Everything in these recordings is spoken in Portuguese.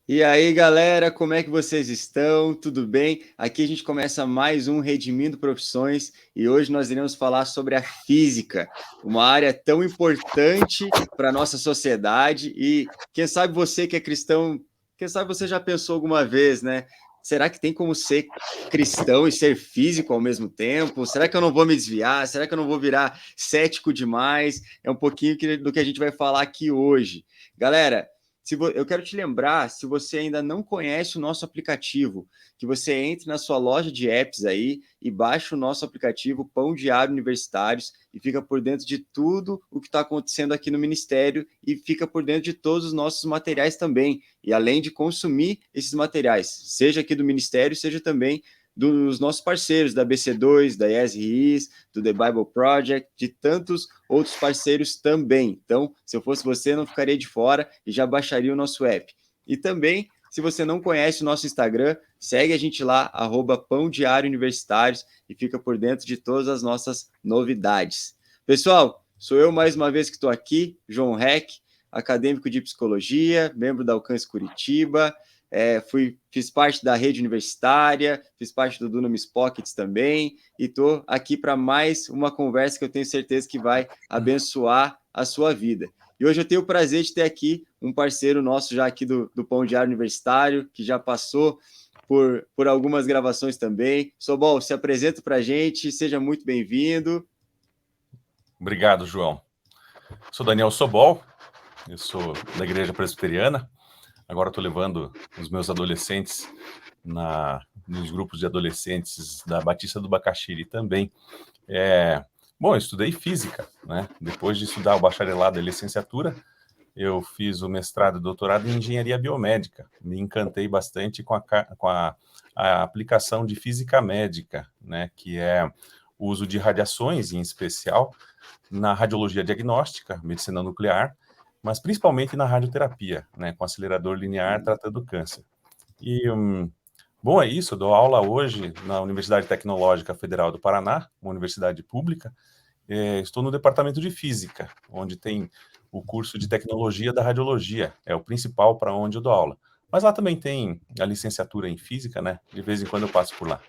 E aí, galera, como é que vocês estão? Tudo bem? Aqui a gente começa mais um Redimindo Profissões e hoje nós iremos falar sobre a física, uma área tão importante para a nossa sociedade e quem sabe você que é cristão, quem sabe você já pensou alguma vez, né? Será que tem como ser cristão e ser físico ao mesmo tempo? Será que eu não vou me desviar? Será que eu não vou virar cético demais? É um pouquinho do que a gente vai falar aqui hoje. Galera, eu quero te lembrar, se você ainda não conhece o nosso aplicativo, que você entre na sua loja de apps aí e baixe o nosso aplicativo Pão Diário Universitários e fica por dentro de tudo o que está acontecendo aqui no Ministério e fica por dentro de todos os nossos materiais também. E além de consumir esses materiais, seja aqui do Ministério, seja também dos nossos parceiros da BC2, da ESRIs, do The Bible Project, de tantos outros parceiros também. Então, se eu fosse você, não ficaria de fora e já baixaria o nosso app. E também, se você não conhece o nosso Instagram, segue a gente lá, @Pão Diário Universitários, e fica por dentro de todas as nossas novidades. Pessoal, sou eu mais uma vez que estou aqui, João Heck, acadêmico de psicologia, membro da Alcance Curitiba, fiz parte da rede universitária, fiz parte do Dunamis Pockets também, e estou aqui para mais uma conversa que eu tenho certeza que vai abençoar a sua vida. E hoje eu tenho o prazer de ter aqui um parceiro nosso já aqui do Pão Diário Universitário, que já passou por algumas gravações também. Sobol, se apresenta para a gente, seja muito bem-vindo. Obrigado, João. Sou Daniel Sobol, eu sou da Igreja Presbiteriana. Agora estou levando os meus adolescentes nos grupos de adolescentes da Batista do Bacaxiri também. Bom, eu estudei física, né? Depois de estudar o bacharelado e licenciatura, eu fiz o mestrado e doutorado em engenharia biomédica. Me encantei bastante com a aplicação de física médica, né? Que é o uso de radiações, em especial, na radiologia diagnóstica, medicina nuclear, mas principalmente na radioterapia, né, com acelerador linear tratando câncer. E, bom, é isso, eu dou aula hoje na Universidade Tecnológica Federal do Paraná, uma universidade pública. Estou no departamento de física, onde tem o curso de tecnologia da radiologia, é o principal para onde eu dou aula. Mas lá também tem a licenciatura em física, né? De vez em quando eu passo por lá.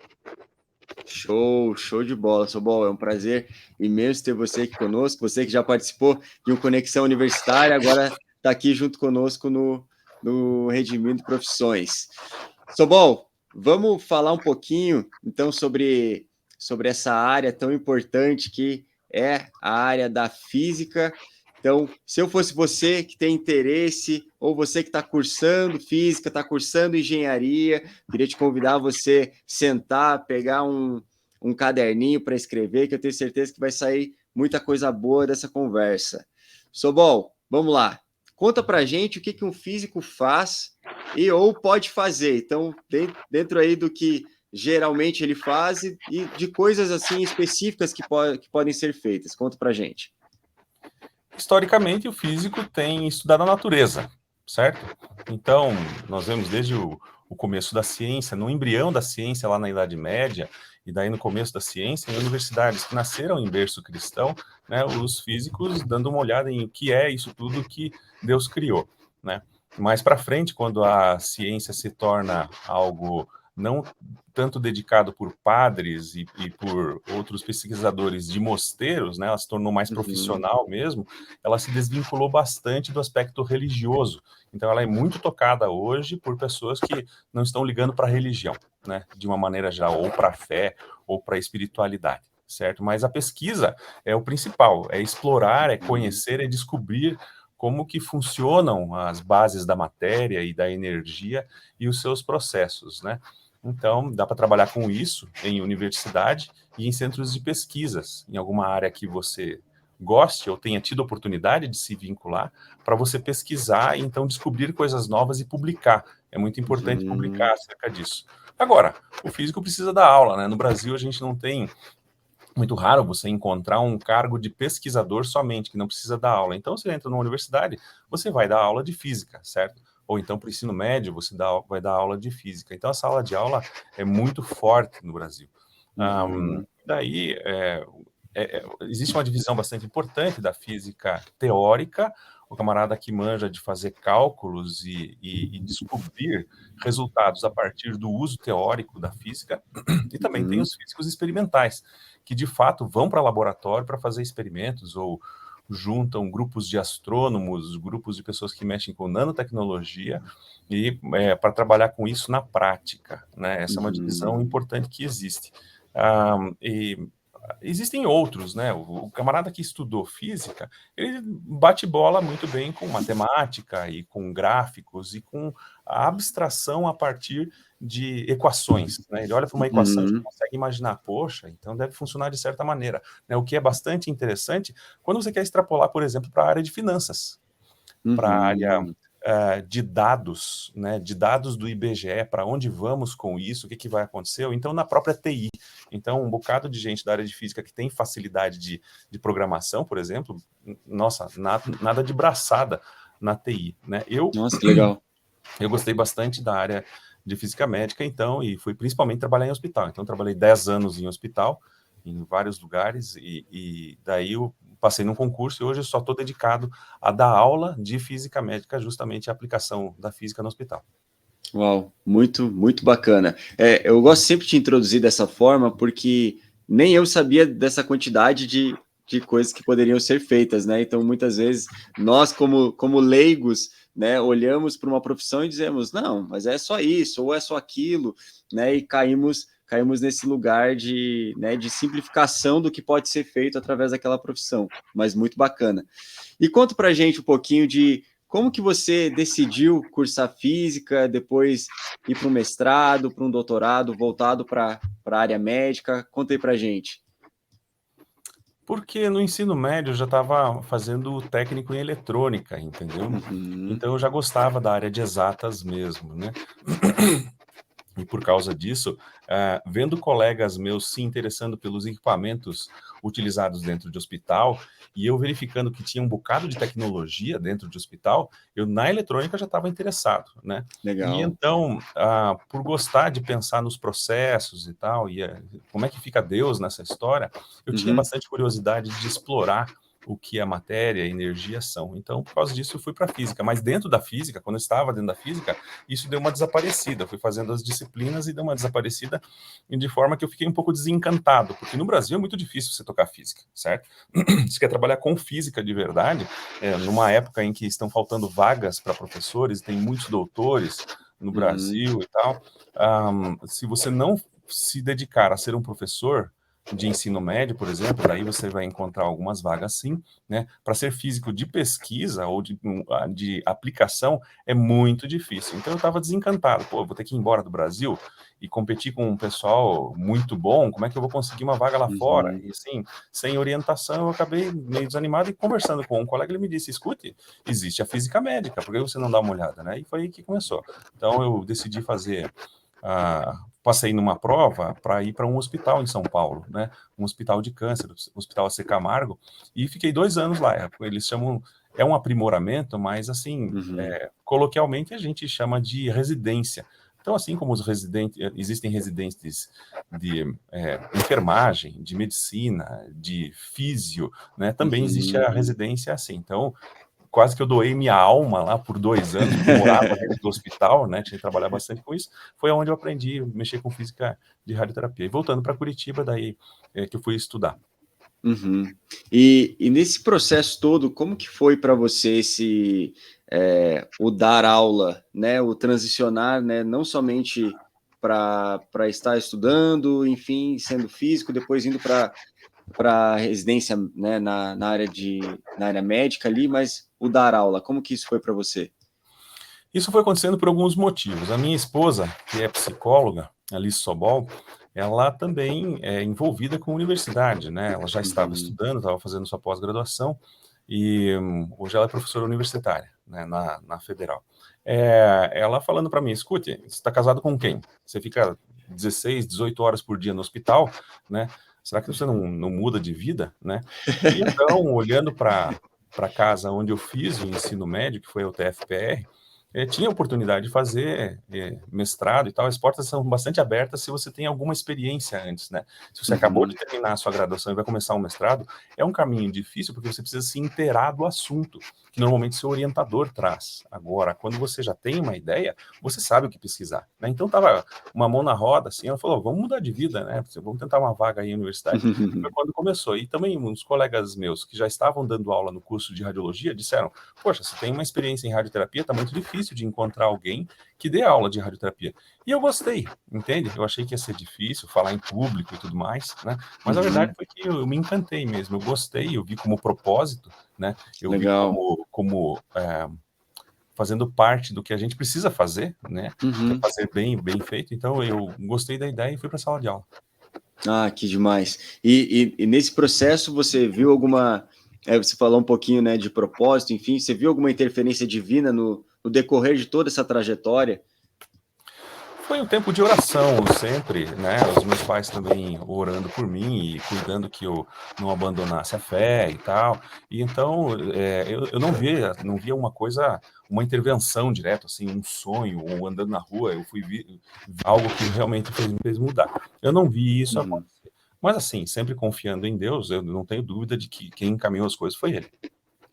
Show de bola, Sobol. É um prazer imenso ter você aqui conosco. Você que já participou de um Conexão Universitária, agora está aqui junto conosco no Redimindo Profissões. Sobol, vamos falar um pouquinho, então, sobre essa área tão importante que é a área da física. Então, se eu fosse você que tem interesse, ou você que está cursando física, está cursando engenharia, queria te convidar a você sentar, pegar um caderninho para escrever, que eu tenho certeza que vai sair muita coisa boa dessa conversa. Sobol, vamos lá. Conta para gente o que um físico faz e ou pode fazer. Então, dentro aí do que geralmente ele faz e de coisas assim específicas que podem ser feitas. Conta para gente. Historicamente, o físico tem estudado a natureza, certo? Então, nós vemos desde o começo da ciência, no embrião da ciência lá na Idade Média, e daí no começo da ciência, em universidades que nasceram em berço cristão, né, os físicos dando uma olhada em o que é isso tudo que Deus criou, né? Mais para frente, quando a ciência se torna algo não tanto dedicado por padres e por outros pesquisadores de mosteiros, né, ela se tornou mais profissional mesmo, ela se desvinculou bastante do aspecto religioso. Então, ela é muito tocada hoje por pessoas que não estão ligando para a religião, né, de uma maneira geral, ou para a fé, ou para a espiritualidade, certo? Mas a pesquisa é o principal, é explorar, é conhecer, é descobrir como que funcionam as bases da matéria e da energia e os seus processos, né? Então, dá para trabalhar com isso em universidade e em centros de pesquisas, em alguma área que você goste ou tenha tido oportunidade de se vincular, para você pesquisar e então descobrir coisas novas e publicar. É muito importante publicar acerca disso. Agora, o físico precisa dar aula, né? No Brasil, a gente não tem, muito raro você encontrar um cargo de pesquisador somente, que não precisa dar aula. Então, você entra numa universidade, você vai dar aula de física, certo? Ou então, para o ensino médio, você vai dar aula de física. Então, essa aula de aula é muito forte no Brasil. Daí, existe uma divisão bastante importante da física teórica, o camarada que manja de fazer cálculos e descobrir resultados a partir do uso teórico da física, e também tem os físicos experimentais, que de fato vão para laboratório para fazer experimentos, ou juntam grupos de astrônomos, grupos de pessoas que mexem com nanotecnologia, e para trabalhar com isso na prática, né? Essa é uma divisão importante que existe. E existem outros, né? O camarada que estudou física, ele bate bola muito bem com matemática e com gráficos e com a abstração a partir de equações, né? Ele olha para uma equação e consegue imaginar, poxa, então deve funcionar de certa maneira, né? O que é bastante interessante quando você quer extrapolar, por exemplo, para a área de finanças, para a área de dados, né, de dados do IBGE, para onde vamos com isso, o que vai acontecer, ou então na própria TI. Então, um bocado de gente da área de física que tem facilidade de programação, por exemplo, nossa, nada de braçada na TI, né? Nossa, que legal. Eu gostei bastante da área de física médica, então, e fui principalmente trabalhar em hospital. Então, trabalhei 10 anos em hospital, em vários lugares, e daí eu passei num concurso e hoje eu só estou dedicado a dar aula de física médica, justamente a aplicação da física no hospital. Uau, muito, muito bacana. Eu gosto sempre de introduzir dessa forma, porque nem eu sabia dessa quantidade de coisas que poderiam ser feitas, né? Então, muitas vezes, nós, como leigos, né, olhamos para uma profissão e dizemos, não, mas é só isso, ou é só aquilo, né? E caímos nesse lugar né, de simplificação do que pode ser feito através daquela profissão, mas muito bacana. E conta para a gente um pouquinho de como que você decidiu cursar física, depois ir para um mestrado, para um doutorado, voltado para a área médica? Conta aí para a gente. Porque no ensino médio eu já estava fazendo técnico em eletrônica, entendeu? Então eu já gostava da área de exatas mesmo, né? E por causa disso, vendo colegas meus se interessando pelos equipamentos utilizados dentro de hospital, e eu verificando que tinha um bocado de tecnologia dentro de hospital, eu na eletrônica já estava interessado, né? Legal. E então, por gostar de pensar nos processos e tal, e como é que fica Deus nessa história, eu tinha bastante curiosidade de explorar o que a matéria e a energia são. Então, por causa disso, eu fui para a física. Mas dentro da física, quando eu estava dentro da física, isso deu uma desaparecida. Eu fui fazendo as disciplinas e deu uma desaparecida, de forma que eu fiquei um pouco desencantado, porque no Brasil é muito difícil você tocar física, certo? Se quer trabalhar com física de verdade, numa época em que estão faltando vagas para professores, tem muitos doutores no Brasil e tal, se você não se dedicar a ser um professor de ensino médio, por exemplo, daí você vai encontrar algumas vagas sim, né? Para ser físico de pesquisa ou de aplicação é muito difícil. Então eu estava desencantado. Pô, eu vou ter que ir embora do Brasil e competir com um pessoal muito bom, como é que eu vou conseguir uma vaga lá fora? E assim, sem orientação, eu acabei meio desanimado e conversando com um colega, ele me disse, escute, existe a física médica, por que você não dá uma olhada, né? E foi aí que começou. Então eu decidi fazer passei numa prova para ir para um hospital em São Paulo, né? Um hospital de câncer, o Hospital AC Camargo, e fiquei 2 anos lá. Eles chamam, é um aprimoramento, mas assim, coloquialmente a gente chama de residência. Então, assim como os residentes, existem residentes de enfermagem, de medicina, de físio, né? Também existe a residência assim. Então, quase que eu doei minha alma lá por 2 anos, porque eu morava dentro do hospital, né? Tinha que trabalhar bastante com isso. Foi onde eu aprendi a mexer com física de radioterapia. E voltando para Curitiba, daí que eu fui estudar. E nesse processo todo, como que foi para você o dar aula, né? O transicionar, né? Não somente para estar estudando, enfim, sendo físico, depois indo para residência, né, na área médica ali, mas o dar aula, como que isso foi para você? Isso foi acontecendo por alguns motivos. A minha esposa, que é psicóloga, Alice Sobol, ela também é envolvida com universidade, né? Ela já estava estudando, estava fazendo sua pós-graduação e hoje ela é professora universitária, né, na Federal. Ela falando para mim, escute, você está casado com quem? Você fica 16, 18 horas por dia no hospital, né? Será que você não muda de vida, né? E então, olhando para casa onde eu fiz o ensino médio, que foi a UTFPR, tinha oportunidade de fazer mestrado e tal. As portas são bastante abertas se você tem alguma experiência antes, né? Se você acabou de terminar a sua graduação e vai começar um mestrado, é um caminho difícil porque você precisa se inteirar do assunto, que normalmente seu orientador traz. Agora, quando você já tem uma ideia, você sabe o que pesquisar, né? Então tava uma mão na roda, assim, ela falou, vamos mudar de vida, né? Vamos tentar uma vaga aí na universidade. Foi quando começou. E também uns colegas meus que já estavam dando aula no curso de radiologia disseram, poxa, você tem uma experiência em radioterapia, tá muito difícil de encontrar alguém que dê aula de radioterapia. E eu gostei, entende? Eu achei que ia ser difícil falar em público e tudo mais, né? Mas a verdade foi que eu me encantei mesmo, eu gostei, eu vi como propósito, né? Eu vi Legal. como fazendo parte do que a gente precisa fazer, né? Que é fazer bem feito. Então eu gostei da ideia e fui para a sala de aula. Ah, que demais. E nesse processo você viu alguma... você falou um pouquinho, né, de propósito, enfim, você viu alguma interferência divina no decorrer de toda essa trajetória? Foi um tempo de oração sempre, né? Os meus pais também orando por mim e cuidando que eu não abandonasse a fé e tal. E então eu não via uma coisa, uma intervenção direta, assim, um sonho, ou andando na rua, eu fui ver algo que realmente me fez mudar. Eu não vi isso acontecer. Mas assim, sempre confiando em Deus, eu não tenho dúvida de que quem encaminhou as coisas foi Ele.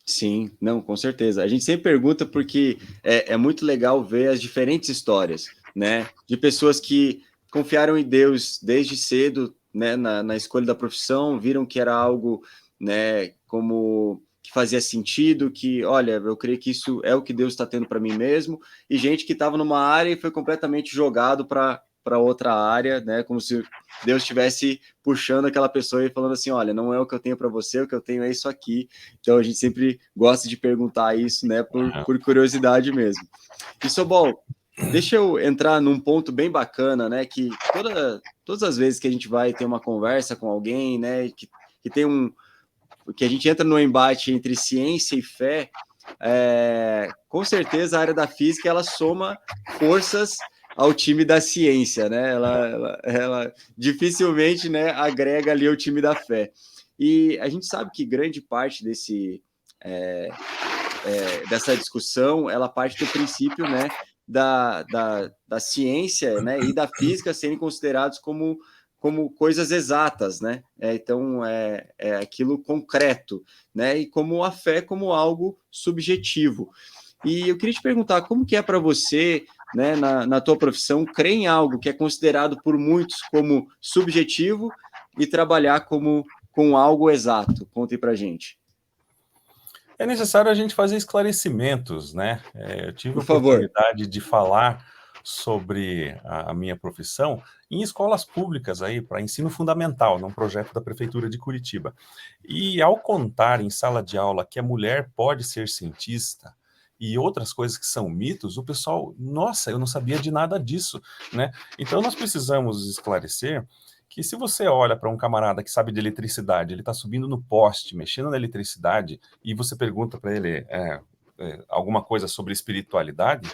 Sim, não, com certeza. A gente sempre pergunta porque é muito legal ver as diferentes histórias, né? De pessoas que confiaram em Deus desde cedo, né? Na escolha da profissão, viram que era algo, né? Como que fazia sentido, que, olha, eu creio que isso é o que Deus está tendo para mim mesmo, e gente que estava numa área e foi completamente jogado para outra área, né? Como se Deus estivesse puxando aquela pessoa e falando assim, olha, não é o que eu tenho para você, o que eu tenho é isso aqui. Então a gente sempre gosta de perguntar isso, né, por curiosidade mesmo. E Sobol, deixa eu entrar num ponto bem bacana, né, que todas as vezes que a gente vai ter uma conversa com alguém, né, que tem que a gente entra no embate entre ciência e fé, com certeza a área da física ela soma forças ao time da ciência, né? Ela dificilmente, né, agrega ali o time da fé. E a gente sabe que grande parte dessa discussão ela parte do princípio, né, da ciência, né, e da física serem considerados como coisas exatas, né? Então é aquilo concreto, né? E como a fé como algo subjetivo. E eu queria te perguntar como que é para você, né, na tua profissão, crer em algo que é considerado por muitos como subjetivo e trabalhar com algo exato. Conte para gente. É necessário a gente fazer esclarecimentos, né? Eu tive a Por favor. oportunidade de falar sobre a minha profissão em escolas públicas aí para ensino fundamental, num projeto da prefeitura de Curitiba. E ao contar em sala de aula que a mulher pode ser cientista e outras coisas que são mitos, o pessoal, nossa, eu não sabia de nada disso, né? Então nós precisamos esclarecer que se você olha para um camarada que sabe de eletricidade, ele está subindo no poste, mexendo na eletricidade, e você pergunta para ele alguma coisa sobre espiritualidade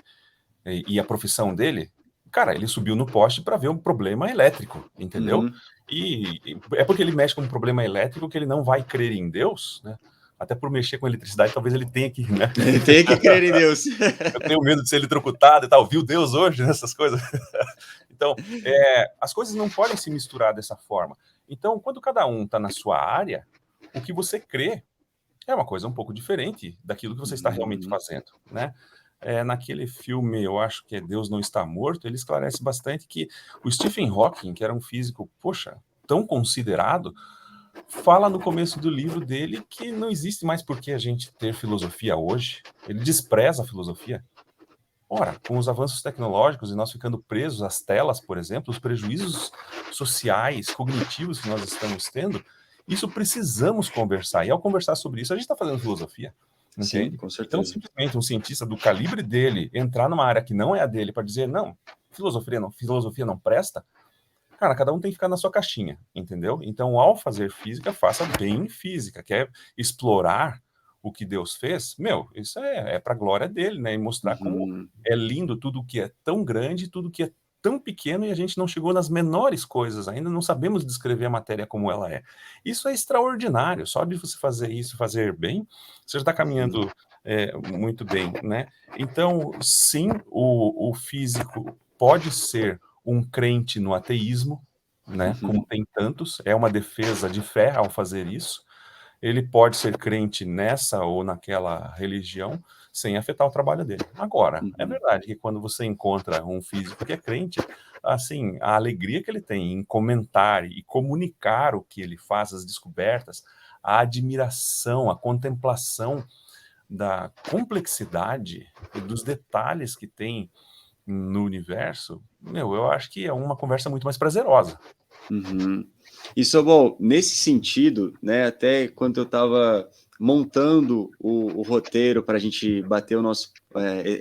e a profissão dele, cara, ele subiu no poste para ver um problema elétrico, entendeu? E é porque ele mexe com um problema elétrico que ele não vai crer em Deus, né? Até por mexer com eletricidade, talvez ele tenha que, né? Ele tem que crer em Deus. Eu tenho medo de ser eletrocutado e tal. Viu Deus hoje nessas coisas? Então, as coisas não podem se misturar dessa forma. Então, quando cada um está na sua área, o que você crê é uma coisa um pouco diferente daquilo que você está realmente fazendo, né? Naquele filme, eu acho que é Deus Não Está Morto, ele esclarece bastante que o Stephen Hawking, que era um físico, poxa, tão considerado, fala no começo do livro dele que não existe mais por que a gente ter filosofia hoje. Ele despreza a filosofia. Ora, com os avanços tecnológicos e nós ficando presos às telas, por exemplo, os prejuízos sociais, cognitivos que nós estamos tendo, isso precisamos conversar. E ao conversar sobre isso, a gente está fazendo filosofia, Sim, entende? com Então, certeza. simplesmente um cientista do calibre dele entrar numa área que não é a dele para dizer, não, filosofia não presta, cara, cada um tem que ficar na sua caixinha, entendeu? Então, ao fazer física, faça bem física. Quer explorar o que Deus fez? Meu, isso é para a glória dele, né? E mostrar como é lindo tudo que é tão grande, tudo que é tão pequeno e a gente não chegou nas menores coisas ainda, não sabemos descrever a matéria como ela é. Isso é extraordinário. Só de você fazer isso, fazer bem, você já está caminhando muito bem, né? Então, sim, o físico pode ser um crente no ateísmo, né? Como Uhum, tem tantos, é uma defesa de fé ao fazer isso. Ele pode ser crente nessa ou naquela religião sem afetar o trabalho dele. Agora, é uhum, verdade que quando você encontra um físico que é crente, assim, a alegria que ele tem em comentar e comunicar o que ele faz, as descobertas, a admiração, a contemplação da complexidade e dos detalhes que tem no universo, eu acho que é uma conversa muito mais prazerosa. uhum. Isso, bom, nesse sentido, né, até quando eu estava montando o roteiro para a gente bater o nosso,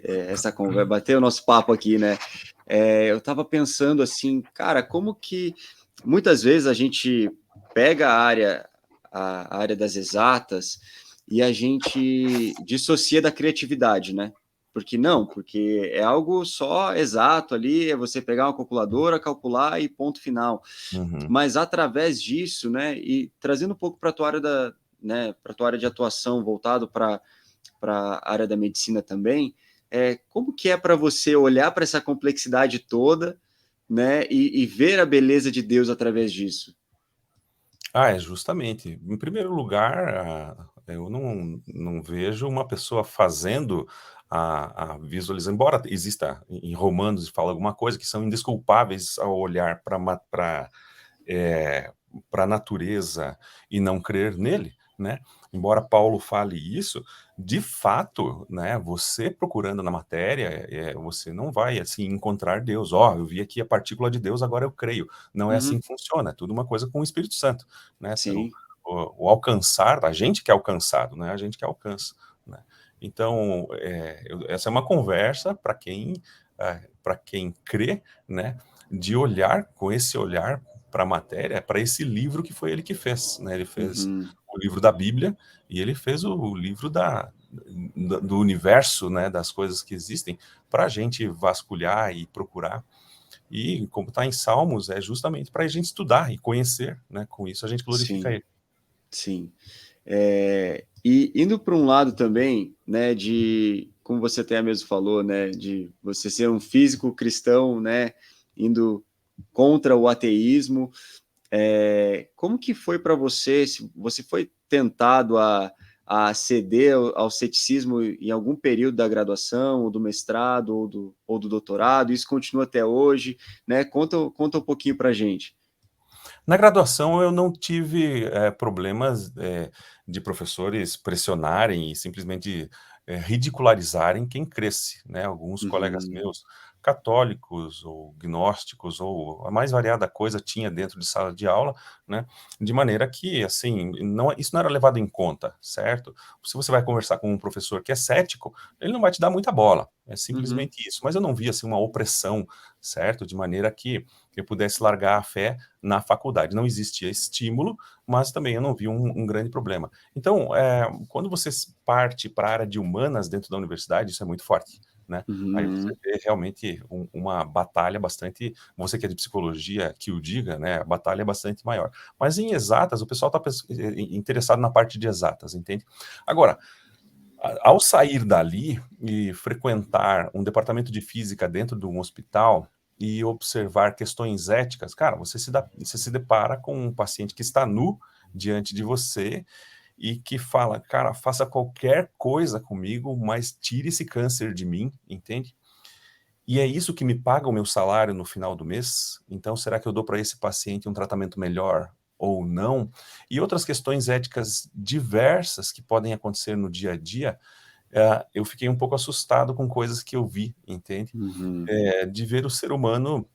essa conversa, bater o nosso papo aqui, né, eu estava pensando assim, cara, como que muitas vezes a gente pega a área das exatas e a gente dissocia da criatividade, né? Porque não, porque é algo só exato ali, é você pegar uma calculadora, calcular e ponto final. Uhum. Mas através disso, né, e trazendo um pouco para a tua área né, para tua área de atuação, voltado para a área da medicina também, como que é para você olhar para essa complexidade toda, né, e ver a beleza de Deus através disso? É justamente. Em primeiro lugar, eu não vejo uma pessoa fazendo a visualização, embora exista em Romanos fala alguma coisa que são indesculpáveis ao olhar eh, para a natureza e não crer nele, né? Embora Paulo fale isso, de fato, né? Você procurando na matéria, você não vai assim encontrar Deus. Ó, eu vi aqui a partícula de Deus, agora eu creio. Não é assim Uhum, que funciona. É tudo uma coisa com o Espírito Santo, né? sim, O alcançar, a gente que é alcançado, né? A gente que alcança, né? Então, essa é uma conversa para quem crê, né? De olhar com esse olhar para a matéria, para esse livro que foi ele que fez, né? Ele fez uhum, o livro da Bíblia e ele fez o livro do universo, né? Das coisas que existem para a gente vasculhar e procurar. E como está em Salmos, é justamente para a gente estudar e conhecer, né? Com isso a gente glorifica sim, ele. sim. E indo para um lado também, né, de, como você até mesmo falou, né, de você ser um físico cristão, né, indo contra o ateísmo, como que foi para você? Se você foi tentado a ceder ao ceticismo em algum período da graduação, ou do mestrado, ou do doutorado? Isso continua até hoje, né? Conta um pouquinho para a gente. Na graduação eu não tive problemas de professores pressionarem e simplesmente ridicularizarem quem cresce, né? Alguns colegas Uhum, meus, católicos ou gnósticos ou a mais variada coisa tinha dentro de sala de aula, né? De maneira que, assim, isso não era levado em conta, certo? Se você vai conversar com um professor que é cético, ele não vai te dar muita bola, é uhum, simplesmente isso. Mas eu não vi, assim, uma opressão, certo? De maneira que eu pudesse largar a fé na faculdade. Não existia estímulo, mas também eu não vi um grande problema. Então, quando você parte para a área de humanas dentro da universidade, isso é muito forte, né? Aí você uhum, vê realmente uma batalha bastante, você que é de psicologia, que o diga, né? A batalha é bastante maior. Mas em exatas, o pessoal está interessado na parte de exatas, entende? Agora, ao sair dali e frequentar um departamento de física dentro de um hospital e observar questões éticas, cara, você se depara com um paciente que está nu diante de você e que fala, cara, faça qualquer coisa comigo, mas tire esse câncer de mim, entende? E é isso que me paga o meu salário no final do mês? Então, será que eu dou para esse paciente um tratamento melhor ou não? E outras questões éticas diversas que podem acontecer no dia a dia, eu fiquei um pouco assustado com coisas que eu vi, entende? uhum, De ver o ser humano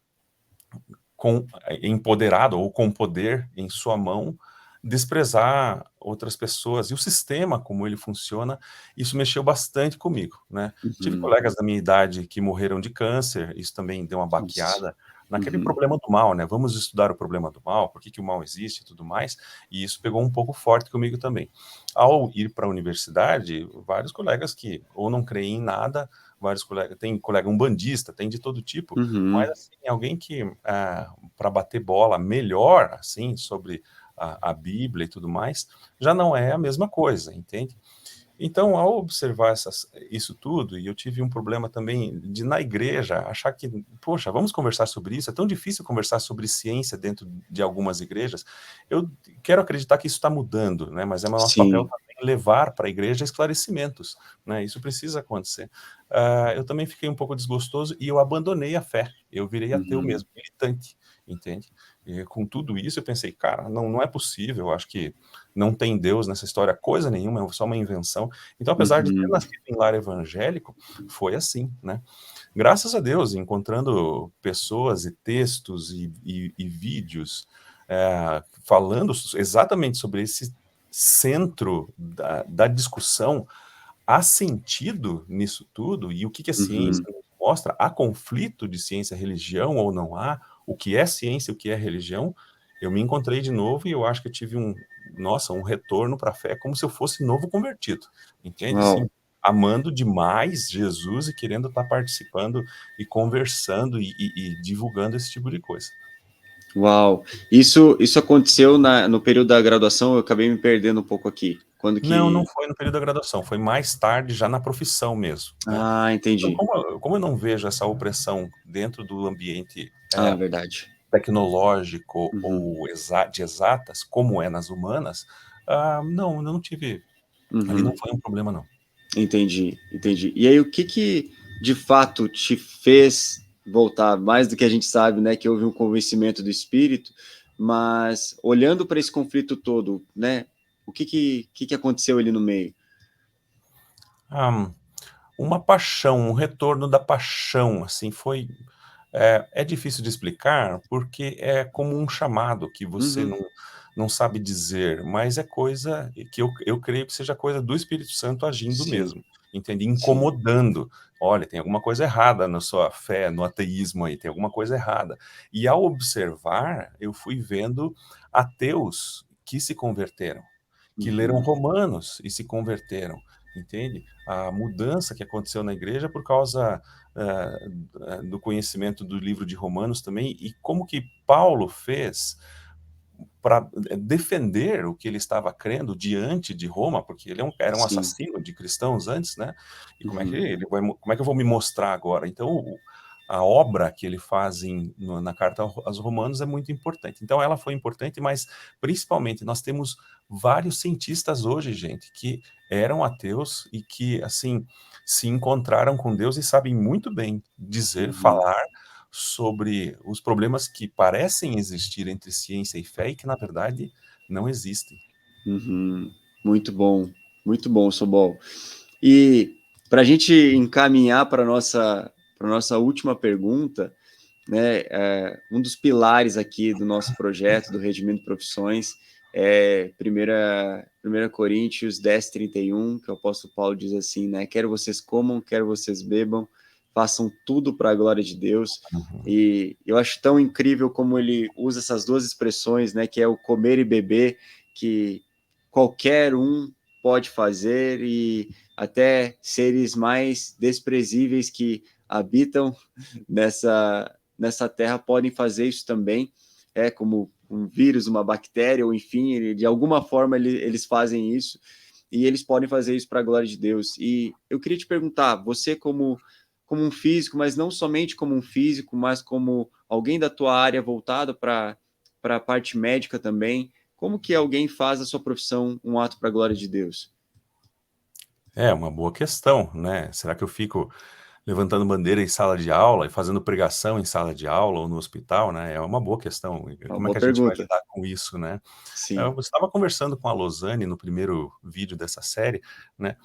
empoderado ou com poder em sua mão, desprezar outras pessoas e o sistema como ele funciona, isso mexeu bastante comigo, né? Tive uhum. colegas da minha idade que morreram de câncer, isso também deu uma Nossa. baqueada naquele Uhum, problema do mal, né? Vamos estudar o problema do mal, por que que o mal existe e tudo mais, e isso pegou um pouco forte comigo também. Ao ir para a universidade, vários colegas que ou não creem em nada, vários colegas, tem colega umbandista, tem de todo tipo, mas uhum, assim, alguém que para bater bola melhor, assim, sobre a Bíblia e tudo mais, já não é a mesma coisa, entende? Então, ao observar isso tudo, e eu tive um problema também de, na igreja, achar que, poxa, vamos conversar sobre isso, é tão difícil conversar sobre ciência dentro de algumas igrejas. Eu quero acreditar que isso está mudando, né? Mas é nosso papel Sim. também levar para a igreja esclarecimentos, né? Isso precisa acontecer. Eu também fiquei um pouco desgostoso e eu abandonei a fé. Eu virei ateu Uhum. mesmo, militante, entende? E com tudo isso eu pensei, cara, não é possível, eu acho que não tem Deus nessa história, coisa nenhuma, é só uma invenção. Então, apesar de ter Uhum. nascido em lar evangélico, foi assim, né? Graças a Deus, encontrando pessoas e textos e vídeos falando exatamente sobre esse centro da discussão, há sentido nisso tudo, e o que a ciência Uhum. nos mostra, há conflito de ciência e religião ou não há, o que é ciência e o que é religião, eu me encontrei de novo e eu acho que eu tive um retorno para a fé como se eu fosse novo convertido, entende? Assim, Uau. amando demais Jesus e querendo estar participando e conversando e divulgando esse tipo de coisa. Uau. Isso aconteceu no período da graduação, eu acabei me perdendo um pouco aqui. Quando Não que... foi no período da graduação, foi mais tarde, já na profissão mesmo, né? Ah, Então, entendi. como eu não vejo essa opressão dentro do ambiente Ah, verdade. tecnológico Uhum. ou de exatas, como é nas humanas, não, eu não tive. Ali não Uhum. foi um problema, não. Entendi, entendi. E aí, o que de fato te fez voltar, mais do que a gente sabe, né, que houve um convencimento do espírito, mas olhando para esse conflito todo, né, o que aconteceu ali no meio? Ah, uma paixão, um retorno da paixão, assim, foi. É difícil de explicar, porque é como um chamado que você Uhum. não sabe dizer, mas é coisa que eu creio que seja coisa do Espírito Santo agindo Sim, mesmo, entende? sim. Incomodando. Olha, tem alguma coisa errada na sua fé, no ateísmo aí, tem alguma coisa errada. E ao observar, eu fui vendo ateus que se converteram, que leram Uhum. Romanos e se converteram, entende? A mudança que aconteceu na igreja por causa do conhecimento do livro de Romanos também, e como que Paulo fez para defender o que ele estava crendo diante de Roma, porque ele era um Sim. assassino de cristãos antes, né? E como é que Uhum. como é que eu vou me mostrar agora? Então, a obra que ele faz na carta aos Romanos é muito importante. Então, ela foi importante, mas principalmente nós temos vários cientistas hoje, gente, que eram ateus e que, assim, se encontraram com Deus e sabem muito bem dizer, Uhum. falar sobre os problemas que parecem existir entre ciência e fé e que, na verdade, não existem. Uhum. Muito bom, Sobol. E para a gente encaminhar para nossa última pergunta, né, um dos pilares aqui do nosso projeto, do Redimindo Profissões, é 1 Coríntios 10:31, que o apóstolo Paulo diz assim, né, quer vocês comam, quer vocês bebam, façam tudo para a glória de Deus. Uhum. E eu acho tão incrível como ele usa essas duas expressões, né, que é o comer e beber, que qualquer um pode fazer, e até seres mais desprezíveis que habitam nessa terra podem fazer isso também, como um vírus, uma bactéria, ou enfim, de alguma forma eles fazem isso, e eles podem fazer isso para a glória de Deus. E eu queria te perguntar, você como um físico, mas não somente como um físico, mas como alguém da tua área voltado para a parte médica também, como que alguém faz a sua profissão um ato para a glória de Deus? É uma boa questão, né? Será que eu fico levantando bandeira em sala de aula e fazendo pregação em sala de aula ou no hospital, né? É uma boa questão. Uma Como é boa que a gente vai pergunta. lidar com isso, né? Sim, Eu estava conversando com a Losane no primeiro vídeo dessa série, né?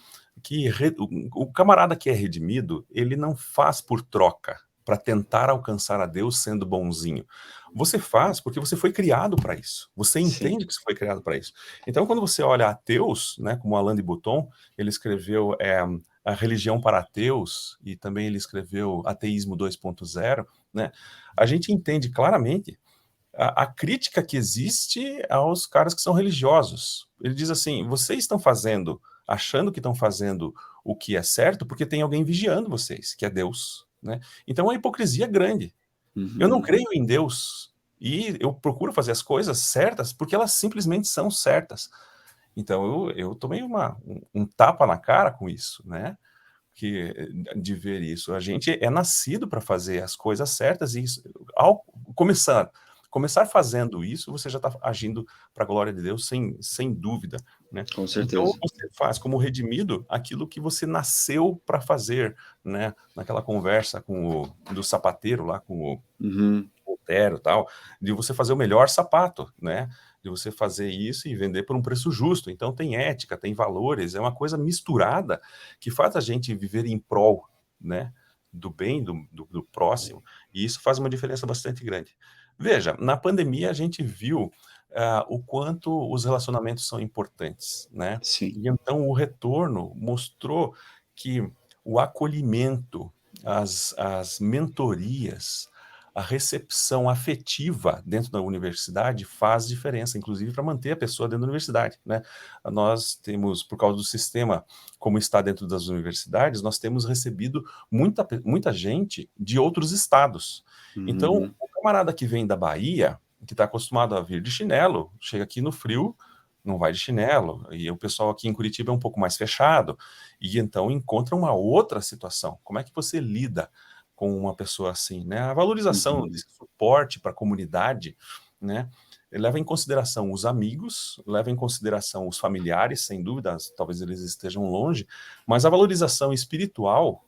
Que o camarada que é redimido, ele não faz por troca para tentar alcançar a Deus sendo bonzinho. Você faz porque você foi criado para isso. Você sim, entende que você foi criado para isso. Então, quando você olha ateus, né, como Alain de Botton, ele escreveu A Religião para Ateus, e também ele escreveu Ateísmo 2.0, né? A gente entende claramente a crítica que existe aos caras que são religiosos. Ele diz assim: vocês estão fazendo, achando que estão fazendo o que é certo, porque tem alguém vigiando vocês, que é Deus, né? Então a hipocrisia é grande. Eu não uhum, creio em Deus e eu procuro fazer as coisas certas porque elas simplesmente são certas. Então eu tomei um tapa na cara com isso, né? De ver isso. A gente é nascido para fazer as coisas certas e isso, ao começar fazendo isso, você já está agindo para a glória de Deus sem dúvida, né? Com Então certeza. você faz como redimido aquilo que você nasceu para fazer, né? Naquela conversa do sapateiro lá com o Uhum. Lutero, tal, de você fazer o melhor sapato, né? De você fazer isso e vender por um preço justo. Então tem ética, tem valores, é uma coisa misturada que faz a gente viver em prol, né? Do bem do próximo, e isso faz uma diferença bastante grande. Veja, na pandemia a gente viu o quanto os relacionamentos são importantes, né? Sim. E então o retorno mostrou que o acolhimento, as mentorias, a recepção afetiva dentro da universidade faz diferença, inclusive para manter a pessoa dentro da universidade, né? Nós temos, por causa do sistema como está dentro das universidades, nós temos recebido muita gente de outros estados. Então, Uhum. o camarada que vem da Bahia, que está acostumado a vir de chinelo, chega aqui no frio, não vai de chinelo, e o pessoal aqui em Curitiba é um pouco mais fechado, e então encontra uma outra situação. Como é que você lida com uma pessoa assim, né? A valorização Uhum. desse suporte para a comunidade, né? Leva em consideração os amigos, leva em consideração os familiares, sem dúvida, talvez eles estejam longe, mas a valorização espiritual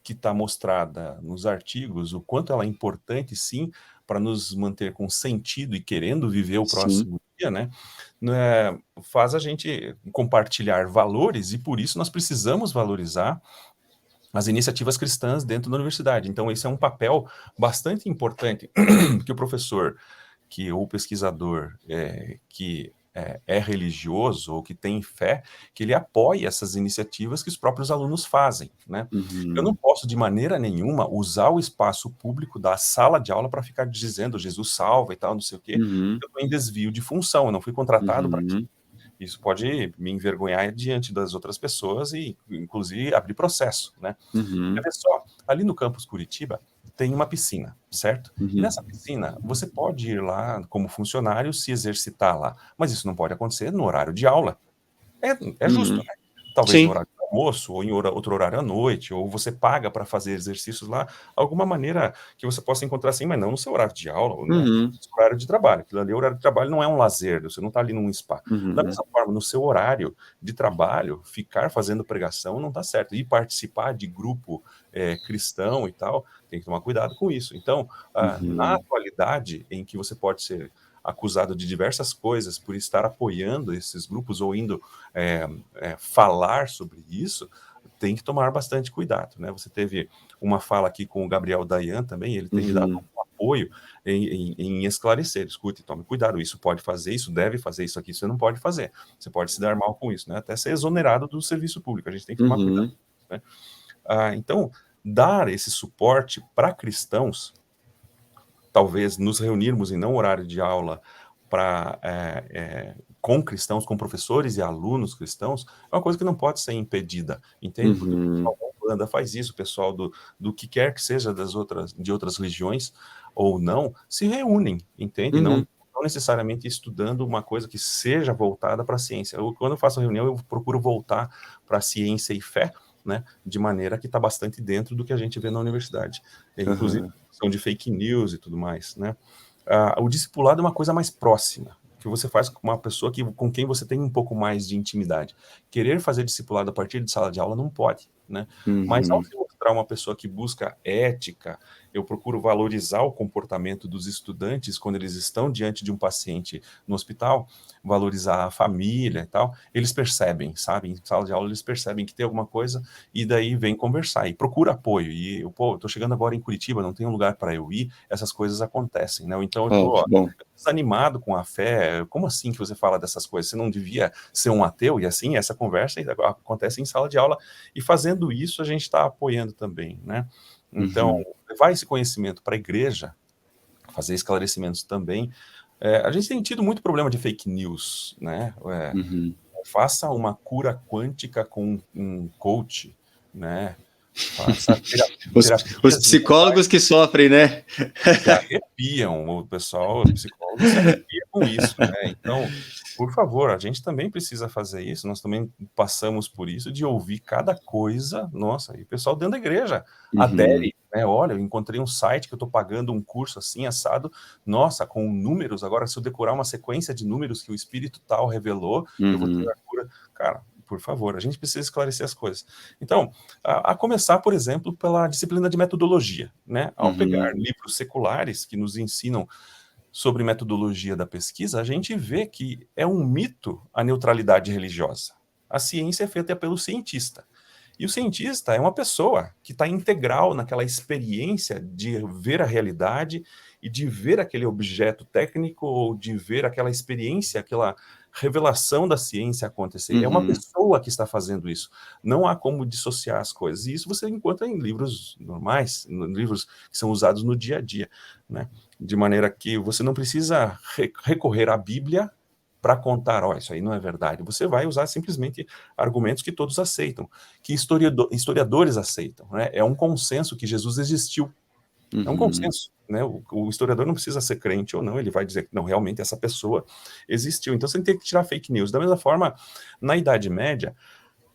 que está mostrada nos artigos, o quanto ela é importante, sim, para nos manter com sentido e querendo viver o Sim. próximo dia, né, faz a gente compartilhar valores e por isso nós precisamos valorizar as iniciativas cristãs dentro da universidade. Então, esse é um papel bastante importante que o professor, ou o pesquisador que é religioso ou que tem fé, que ele apoie essas iniciativas que os próprios alunos fazem, né? Eu não Uhum. posso, de maneira nenhuma, usar o espaço público da sala de aula para ficar dizendo Jesus salva e tal, não sei o quê. Uhum. Eu estou em desvio de função, eu não fui contratado para Uhum. isso pode me envergonhar diante das outras pessoas e, inclusive, abrir processo, né? Uhum. Olha só, ali no campus Curitiba tem uma piscina, certo? E Uhum. nessa piscina você pode ir lá como funcionário se exercitar lá, mas isso não pode acontecer no horário de aula. É Uhum. justo, né? Talvez no Sim. horário do almoço, ou em outro horário à noite, ou você paga para fazer exercícios lá, alguma maneira que você possa encontrar assim, mas não no seu horário de aula, ou né, Uhum. no seu horário de trabalho. Aquilo ali, o horário de trabalho não é um lazer, você não está ali num spa. Da Uhum. mesma forma, no seu horário de trabalho, ficar fazendo pregação não está certo. E participar de grupo cristão e tal, tem que tomar cuidado com isso. Então, na Uhum. atualidade em que você pode ser acusado de diversas coisas por estar apoiando esses grupos ou indo falar sobre isso, tem que tomar bastante cuidado, né? Você teve uma fala aqui com o Gabriel Dayan também, ele tem me dado Uhum. um apoio em esclarecer, escute, tome cuidado, isso pode fazer, isso deve fazer, isso aqui você não pode fazer, você pode se dar mal com isso, né? Até ser exonerado do serviço público, a gente tem que tomar cuidado, Uhum. né? Então, dar esse suporte para cristãos, talvez nos reunirmos em não horário de aula para com cristãos, com professores e alunos cristãos, é uma coisa que não pode ser impedida, entende? Porque o Uhum. pessoal da Umbanda faz isso, o pessoal do que quer que seja de outras religiões ou não, se reúnem, entende? Uhum. Não necessariamente estudando uma coisa que seja voltada para a ciência. Quando eu faço reunião, eu procuro voltar para a ciência e fé, né, de maneira que está bastante dentro do que a gente vê na universidade. Inclusive, Uhum. questão de fake news e tudo mais, né? O discipulado é uma coisa mais próxima, que você faz com uma pessoa com quem você tem um pouco mais de intimidade. Querer fazer discipulado a partir de sala de aula não pode, né? Mas ao Uhum. se mostrar uma pessoa que busca ética, eu procuro valorizar o comportamento dos estudantes quando eles estão diante de um paciente no hospital, valorizar a família e tal, eles percebem, sabe? Em sala de aula eles percebem que tem alguma coisa e daí vem conversar e procura apoio. E eu, pô, eu tô chegando agora em Curitiba, não tem um lugar para eu ir, essas coisas acontecem, né? Então eu Oh, tô que bom. desanimado com a fé. Como assim que você fala dessas coisas? Você não devia ser um ateu? E assim, essa conversa acontece em sala de aula, e fazendo isso a gente está apoiando também, né? Então, Uhum. levar esse conhecimento para a igreja, fazer esclarecimentos também. A gente tem tido muito problema de fake news, né? Uhum. Faça uma cura quântica com um coach, né? Faça Os psicólogos que sofrem, né? Se arrepiam, o pessoal, os psicólogos se arrepiam com isso, né? Então, por favor, a gente também precisa fazer isso, nós também passamos por isso, de ouvir cada coisa, nossa, e o pessoal dentro da igreja adere, né? Olha, eu encontrei um site que eu estou pagando um curso assim, assado, nossa, com números, agora se eu decorar uma sequência de números que o espírito tal revelou, eu vou ter a cura. Cara, por favor, a gente precisa esclarecer as coisas. Então, a começar, por exemplo, pela disciplina de metodologia, né? Ao pegar livros seculares que nos ensinam sobre metodologia da pesquisa, a gente vê que é um mito a neutralidade religiosa. A ciência é feita pelo cientista. E o cientista é uma pessoa que está integral naquela experiência de ver a realidade e de ver aquele objeto técnico ou de ver aquela experiência, aquela revelação da ciência acontecer. É uma pessoa que está fazendo isso. Não há como dissociar as coisas. E isso você encontra em livros normais, livros que são usados no dia a dia, né? De maneira que você não precisa recorrer à Bíblia para contar, ó, isso aí não é verdade. Você vai usar simplesmente argumentos que todos aceitam, que historiadores aceitam, né? É um consenso que Jesus existiu. É um consenso, né? O historiador não precisa ser crente ou não, ele vai dizer que não, realmente essa pessoa existiu. Então você tem que tirar fake news. Da mesma forma, na Idade Média,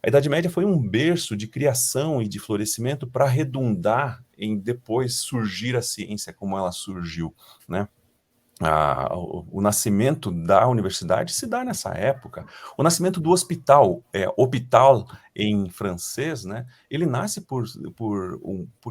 a Idade Média foi um berço de criação e de florescimento para redundar em depois surgir a ciência como ela surgiu, né? O nascimento da universidade se dá nessa época. O nascimento do hospital, hôpital em francês, né, ele nasce por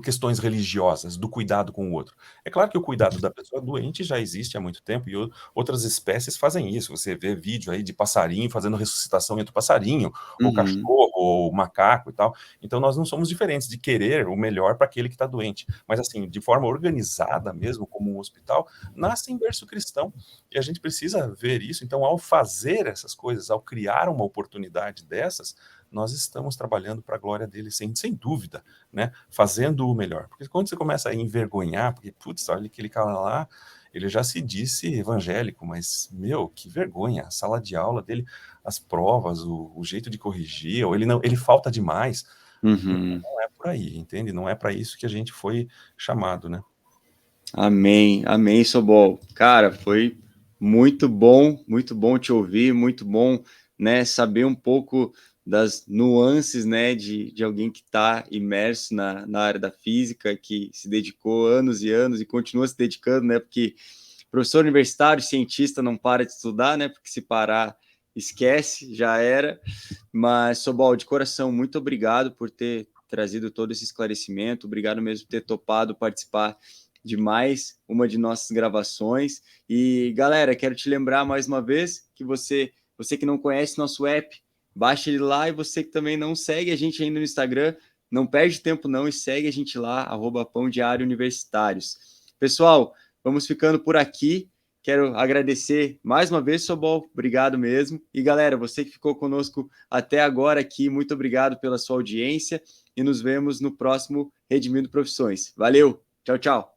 questões religiosas, do cuidado com o outro. É claro que o cuidado da pessoa doente já existe há muito tempo, e outras espécies fazem isso. Você vê vídeo aí de passarinho fazendo ressuscitação entre o passarinho, ou cachorro, ou macaco e tal. Então nós não somos diferentes de querer o melhor para aquele que está doente. Mas assim, de forma organizada mesmo, como um hospital, nasce em berço cristão, e a gente precisa ver isso. Então, ao fazer essas coisas, ao criar uma oportunidade dessas, nós estamos trabalhando para a glória dele, sem dúvida, né? Fazendo o melhor. Porque quando você começa a envergonhar, porque, putz, olha aquele cara lá, ele já se disse evangélico, mas, meu, que vergonha, a sala de aula dele, as provas, o jeito de corrigir, ou ele falta demais. Não é por aí, entende? Não é para isso que a gente foi chamado, né? Amém, amém, Sobol. Cara, foi muito bom te ouvir, muito bom, né, saber um pouco das nuances, né, de alguém que está imerso na área da física, que se dedicou anos e anos e continua se dedicando, né, porque professor universitário, cientista não para de estudar, né, porque se parar, esquece, já era. Mas, Sobol, de coração, muito obrigado por ter trazido todo esse esclarecimento, obrigado mesmo por ter topado participar de mais uma de nossas gravações. E, galera, quero te lembrar mais uma vez que você que não conhece nosso app, baixa ele lá, e você que também não segue a gente ainda no Instagram, não perde tempo não e segue a gente lá, @Pão Diário Universitários. Pessoal, vamos ficando por aqui. Quero agradecer mais uma vez, Sobol, obrigado mesmo. E, galera, você que ficou conosco até agora aqui, muito obrigado pela sua audiência e nos vemos no próximo Redimindo Profissões. Valeu, tchau, tchau.